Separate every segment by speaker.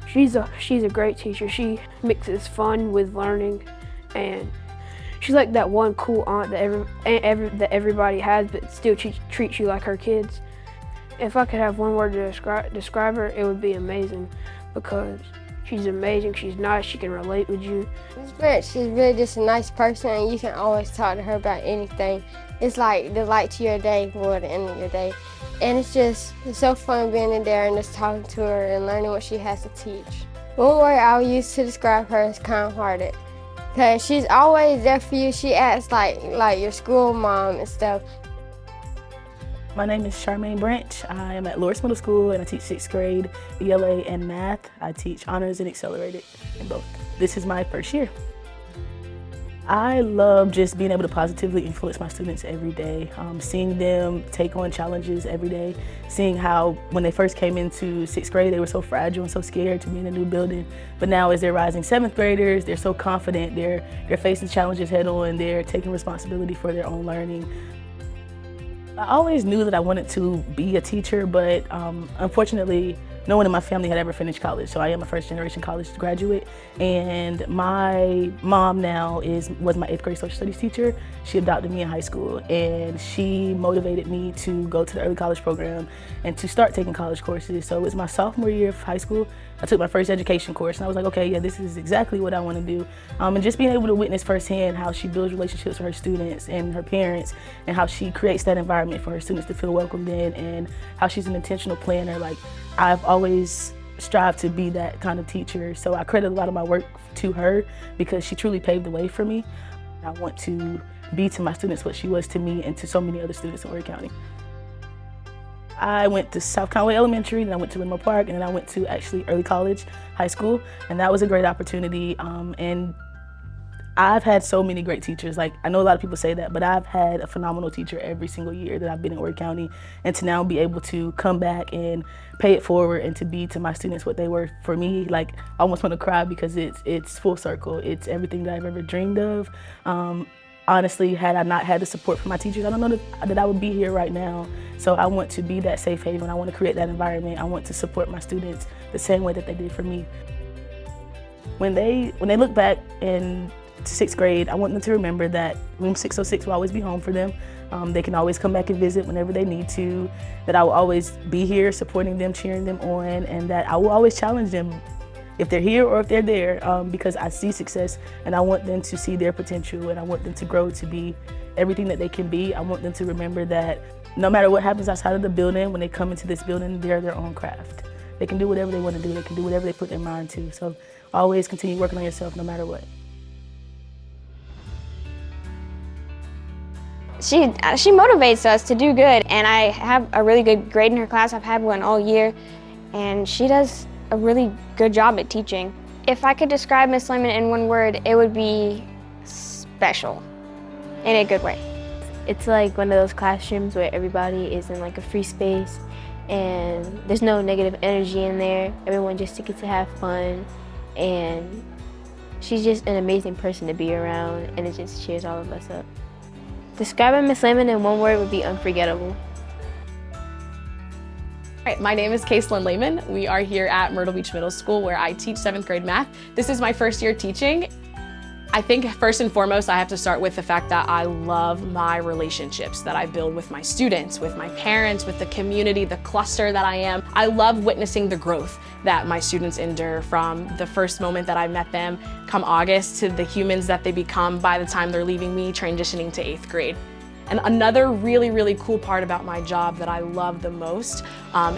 Speaker 1: She's a great teacher. She mixes fun with learning, and she's like that one cool aunt that everybody has, but still treats you like her kids. If I could have one word to describe her, it would be amazing, because she's amazing, she's nice, she can relate with you.
Speaker 2: She's really just a nice person, and you can always talk to her about anything. It's like the light to your day or the end of your day. And it's so fun being in there and just talking to her and learning what she has to teach. One word I would use to describe her is kind-hearted, because she's always there for you. She acts like your school mom and stuff.
Speaker 3: My name is Charmaine Branch. I am at Loris Middle School and I teach 6th grade ELA and math. I teach honors and accelerated in both. This is my first year. I love just being able to positively influence my students every day, seeing them take on challenges every day, seeing how when they first came into 6th grade, they were so fragile and so scared to be in a new building. But now as they're rising 7th graders, they're so confident, they're facing challenges head on, they're taking responsibility for their own learning. I always knew that I wanted to be a teacher, but unfortunately, no one in my family had ever finished college, so I am a first-generation college graduate. And my mom now was my 8th grade social studies teacher. She adopted me in high school, and she motivated me to go to the early college program and to start taking college courses. So it was my sophomore year of high school. I took my first education course, and I was like, okay, yeah, this is exactly what I want to do. And just being able to witness firsthand how she builds relationships with her students and her parents, and how she creates that environment for her students to feel welcomed in, and how she's an intentional planner. Like, I've always strived to be that kind of teacher, so I credit a lot of my work to her because she truly paved the way for me. I want to be to my students what she was to me and to so many other students in Horry County. I went to South Conway Elementary, then I went to Linmore Park, and then I went to actually early college, high school, and that was a great opportunity. And I've had so many great teachers. Like, I know a lot of people say that, but I've had a phenomenal teacher every single year that I've been in Horry County, and to now be able to come back and pay it forward and to be to my students what they were for me, like, I almost want to cry because it's full circle. It's everything that I've ever dreamed of. Honestly, had I not had the support from my teachers, I don't know that I would be here right now. So I want to be that safe haven. I want to create that environment. I want to support my students the same way that they did for me. When they look back in 6th grade, I want them to remember that room 606 will always be home for them. They can always come back and visit whenever they need to, that I will always be here supporting them, cheering them on, and that I will always challenge them if they're here or if they're there, because I see success and I want them to see their potential and I want them to grow to be everything that they can be. I want them to remember that no matter what happens outside of the building, when they come into this building, they're their own craft. They can do whatever they want to do. They can do whatever they put their mind to. So always continue working on yourself no matter what.
Speaker 4: She motivates us to do good, and I have a really good grade in her class. I've had one all year, and she does a really good job at teaching. If I could describe Miss Lemon in one word, it would be special, in a good way.
Speaker 5: It's like one of those classrooms where everybody is in like a free space and there's no negative energy in there. Everyone just gets to have fun, and she's just an amazing person to be around, and it just cheers all of us up. Describing Miss Lemon in one word would be unforgettable.
Speaker 6: All right, my name is Kaislyn Lehman. We are here at Myrtle Beach Middle School where I teach 7th grade math. This is my first year teaching. I think first and foremost, I have to start with the fact that I love my relationships that I build with my students, with my parents, with the community, the cluster that I am. I love witnessing the growth that my students endure from the first moment that I met them come August to the humans that they become by the time they're leaving me, transitioning to 8th grade. And another really, really cool part about my job that I love the most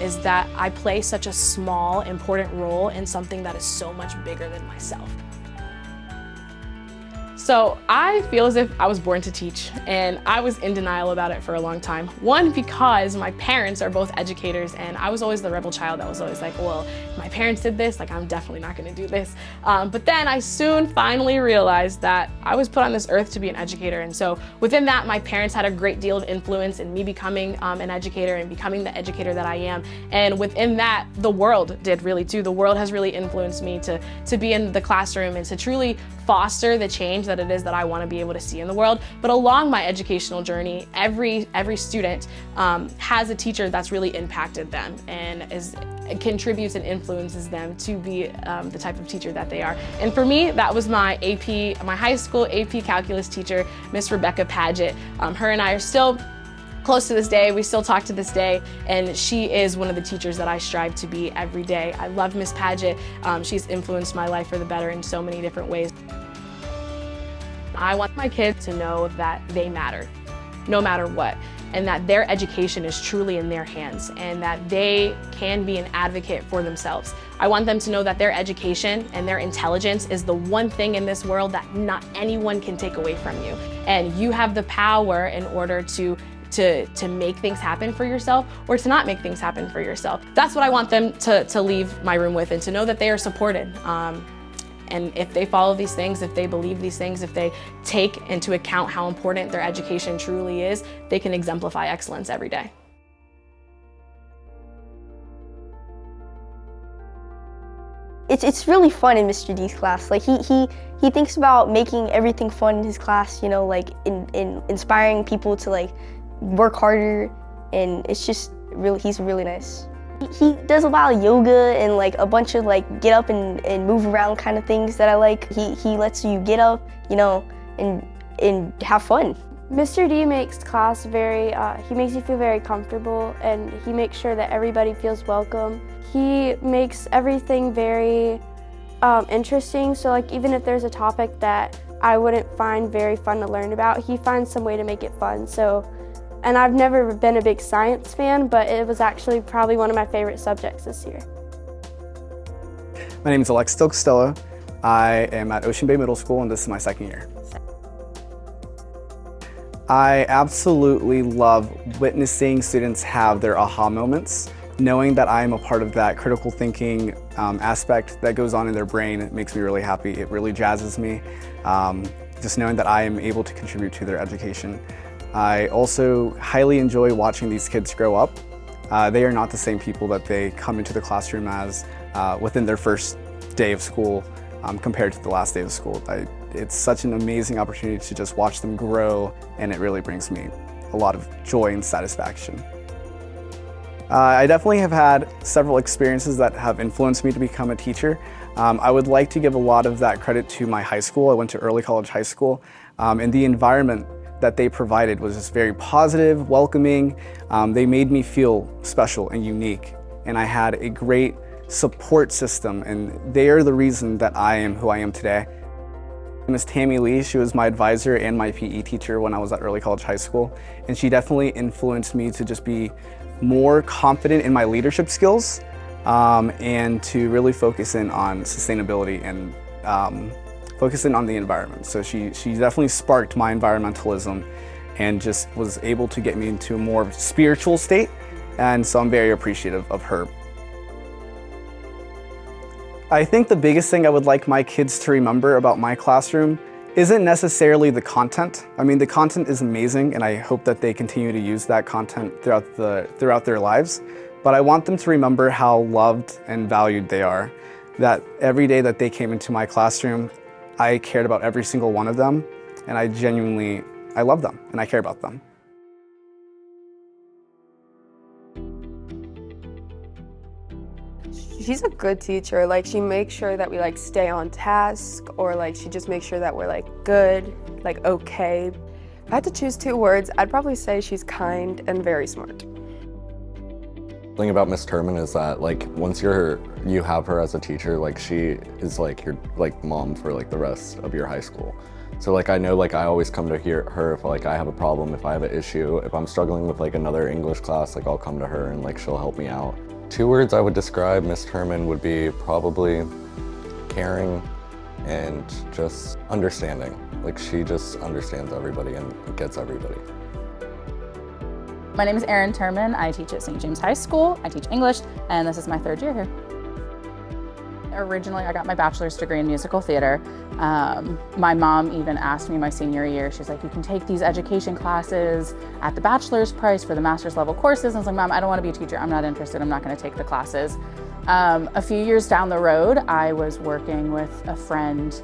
Speaker 6: is that I play such a small, important role in something that is so much bigger than myself. So I feel as if I was born to teach, and I was in denial about it for a long time. One, because my parents are both educators, and I was always the rebel child that was always like, well, if my parents did this, like, I'm definitely not gonna do this. But then I soon finally realized that I was put on this earth to be an educator, and so within that, my parents had a great deal of influence in me becoming an educator and becoming the educator that I am. And within that, the world did really too. The world has really influenced me to be in the classroom and to truly foster the change that it is that I want to be able to see in the world. But along my educational journey, every student has a teacher that's really impacted them and contributes and influences them to be the type of teacher that they are. And for me, that was my high school AP Calculus teacher, Miss Rebecca Paget. Her and I are still close to this day. We still talk to this day, and she is one of the teachers that I strive to be every day. I love Miss Paget. She's influenced my life for the better in so many different ways. I want my kids to know that they matter, no matter what, and that their education is truly in their hands and that they can be an advocate for themselves. I want them to know that their education and their intelligence is the one thing in this world that not anyone can take away from you. And you have the power in order to make things happen for yourself or to not make things happen for yourself. That's what I want them to leave my room with, and to know that they are supported. And if they follow these things, if they believe these things, if they take into account how important their education truly is, they can exemplify excellence every day.
Speaker 7: It's really fun in Mr. D's class. Like he thinks about making everything fun in his class, you know, like in inspiring people to like work harder, and it's just really, he's really nice. He does a lot of yoga and like a bunch of like get up and move around kind of things that I like. He lets you get up, you know, and have fun.
Speaker 8: Mr. D makes class he makes you feel very comfortable, and he makes sure that everybody feels welcome. He makes everything very interesting, so like even if there's a topic that I wouldn't find very fun to learn about, he finds some way to make it fun. And I've never been a big science fan, but it was actually probably one of my favorite subjects this year.
Speaker 9: My name is Alex Del Costello. I am at Ocean Bay Middle School, and this is my second year. I absolutely love witnessing students have their aha moments. Knowing that I am a part of that critical thinking aspect that goes on in their brain, it makes me really happy. It really jazzes me, just knowing that I am able to contribute to their education. I also highly enjoy watching these kids grow up. They are not the same people that they come into the classroom as within their first day of school compared to the last day of school. It's such an amazing opportunity to just watch them grow, and it really brings me a lot of joy and satisfaction. I definitely have had several experiences that have influenced me to become a teacher. I would like to give a lot of that credit to my high school. I went to Early College High School, and the environment that they provided was just very positive, welcoming. They made me feel special and unique, and I had a great support system, and they are the reason that I am who I am today. Miss Tammy Lee, she was my advisor and my PE teacher when I was at Early College High School, and she definitely influenced me to just be more confident in my leadership skills and to really focus in on sustainability and focusing on the environment. So she definitely sparked my environmentalism and just was able to get me into a more spiritual state, and so I'm very appreciative of her. I think the biggest thing I would like my kids to remember about my classroom isn't necessarily the content. I mean, the content is amazing, and I hope that they continue to use that content throughout their lives, but I want them to remember how loved and valued they are, that every day that they came into my classroom, I cared about every single one of them, and I love them and I care about them.
Speaker 10: She's a good teacher. Like, she makes sure that we like stay on task, or like she just makes sure that we're like good, like okay. If I had to choose two words, I'd probably say she's kind and very smart.
Speaker 11: The thing about Miss Turman is that like once you have her as a teacher, like she is like your like mom for like the rest of your high school. So like I know like I always come to her if like I have a problem, if I have an issue, if I'm struggling with like another English class, like I'll come to her and like she'll help me out. Two words I would describe Miss Turman would be probably caring and just understanding. Like she just understands everybody and gets everybody.
Speaker 12: My name is Erin Turman. I teach at St. James High School. I teach English, and this is my third year here. Originally, I got my bachelor's degree in musical theater. My mom even asked me my senior year, she's like, you can take these education classes at the bachelor's price for the master's level courses. And I was like, Mom, I don't want to be a teacher. I'm not interested. I'm not going to take the classes. A few years down the road, I was working with a friend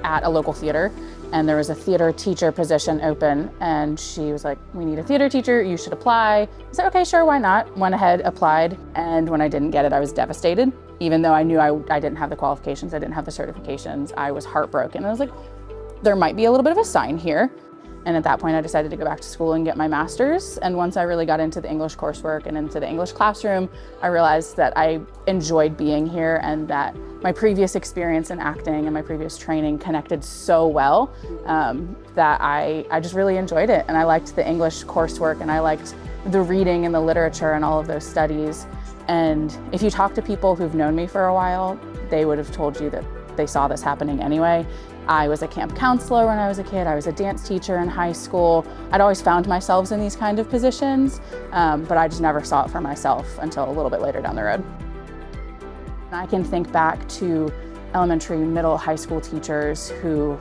Speaker 12: at a local theater, and there was a theater teacher position open, and she was like, we need a theater teacher, you should apply. I said, okay, sure, why not? Went ahead, applied, and when I didn't get it, I was devastated. Even though I knew I didn't have the qualifications, I didn't have the certifications, I was heartbroken. I was like, there might be a little bit of a sign here. And at that point, I decided to go back to school and get my master's. And once I really got into the English coursework and into the English classroom, I realized that I enjoyed being here and that my previous experience in acting and my previous training connected so well that I just really enjoyed it. And I liked the English coursework, and I liked the reading and the literature and all of those studies. And if you talk to people who've known me for a while, they would have told you that they saw this happening anyway. I was a camp counselor when I was a kid. I was a dance teacher in high school. I'd always found myself in these kind of positions, but I just never saw it for myself until a little bit later down the road. I can think back to elementary, middle, high school teachers who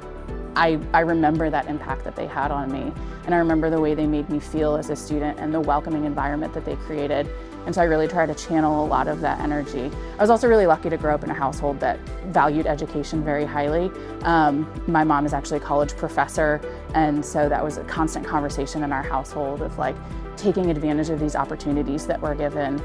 Speaker 12: I remember that impact that they had on me. And I remember the way they made me feel as a student and the welcoming environment that they created. And so I really try to channel a lot of that energy. I was also really lucky to grow up in a household that valued education very highly. My mom is actually a college professor, and so that was a constant conversation in our household of like taking advantage of these opportunities that we're given.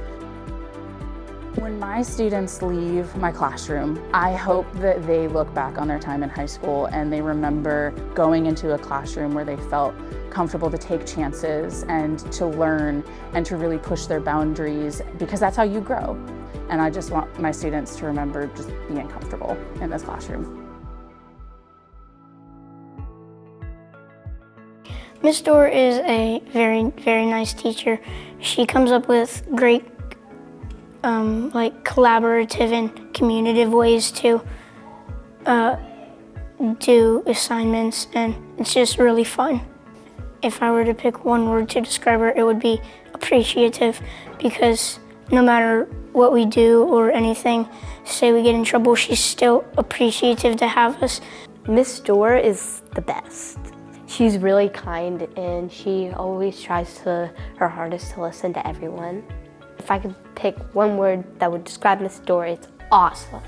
Speaker 12: When my students leave my classroom, I hope that they look back on their time in high school and they remember going into a classroom where they felt comfortable to take chances and to learn and to really push their boundaries, because that's how you grow. And I just want my students to remember just being comfortable in this classroom.
Speaker 13: Miss Dorr is a very, very nice teacher. She comes up with great like collaborative and communicative ways to do assignments, and it's just really fun. If I were to pick one word to describe her, it would be appreciative, because no matter what we do or anything, say we get in trouble, she's still appreciative to have us.
Speaker 14: Miss Dorr is the best. She's really kind, and she always tries her hardest to listen to everyone. If I could pick one word that would describe Miss Dorr, it's awesome.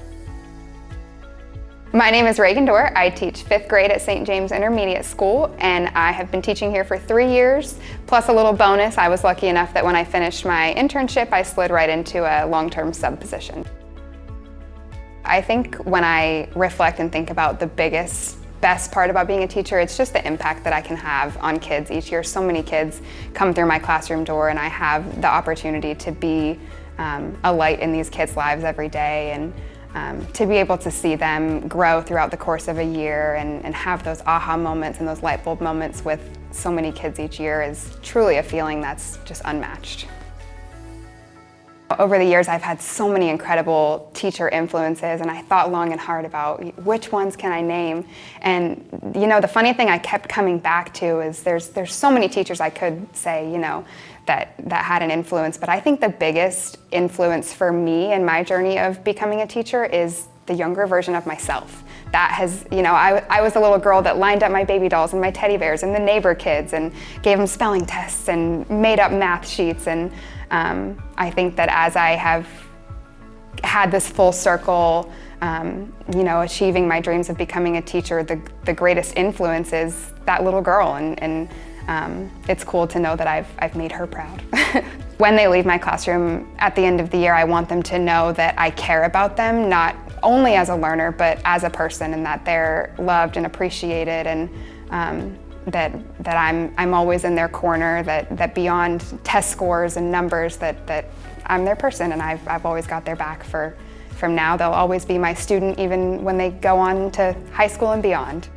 Speaker 15: My name is Reagan Dorr. I teach 5th grade at St. James Intermediate School, and I have been teaching here for 3 years, plus a little bonus. I was lucky enough that when I finished my internship, I slid right into a long-term sub position. I think when I reflect and think about the best part about being a teacher, it's just the impact that I can have on kids each year. So many kids come through my classroom door, and I have the opportunity to be a light in these kids' lives every day, and to be able to see them grow throughout the course of a year and have those aha moments and those light bulb moments with so many kids each year is truly a feeling that's just unmatched. Over the years, I've had so many incredible teacher influences, and I thought long and hard about which ones can I name. And you know, the funny thing I kept coming back to is there's so many teachers I could say, you know, that had an influence, but I think the biggest influence for me in my journey of becoming a teacher is the younger version of myself. That has, you know, I was a little girl that lined up my baby dolls and my teddy bears and the neighbor kids and gave them spelling tests and made up math sheets. And I think that as I have had this full circle, you know, achieving my dreams of becoming a teacher, the greatest influence is that little girl, and it's cool to know that I've made her proud. When they leave my classroom at the end of the year, I want them to know that I care about them, not only as a learner, but as a person, and that they're loved and appreciated, and that I'm always in their corner, that beyond test scores and numbers, that I'm their person, and I've always got their back from now. They'll always be my student, even when they go on to high school and beyond.